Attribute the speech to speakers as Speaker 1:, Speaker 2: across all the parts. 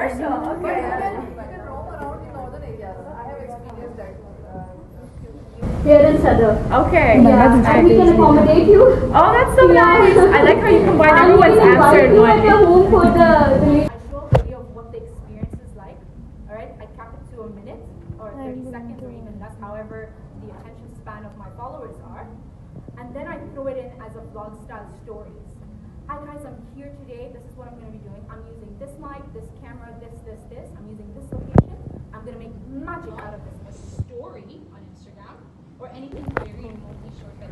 Speaker 1: Okay.
Speaker 2: You can roam around the northern areas. I have experienced that.
Speaker 3: Here in Sadr.
Speaker 1: Okay.
Speaker 3: Yeah, and we can accommodate you.
Speaker 1: Oh, that's so nice. I like how you combine
Speaker 3: And
Speaker 1: everyone's
Speaker 3: we can
Speaker 1: answer in
Speaker 3: invite you
Speaker 1: one.
Speaker 3: at your home for the
Speaker 4: I show a video of what the experience is like. Alright, I cap it to a minute or 30 seconds or even less, however the attention span of my followers are. And then I throw it in as a vlog style stories. Hi guys, I'm here today. This is what I'm going to be doing. I'm using this mic, this camera, this. I'm using this location. I'm going to make magic out of this. A story on Instagram or anything very remotely short that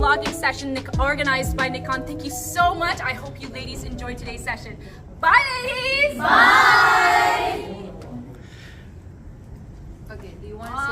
Speaker 4: vlogging session organized by Nikon. Thank you so much. I hope you ladies enjoyed today's session. Bye ladies!
Speaker 1: Bye!
Speaker 2: Okay, do you want to say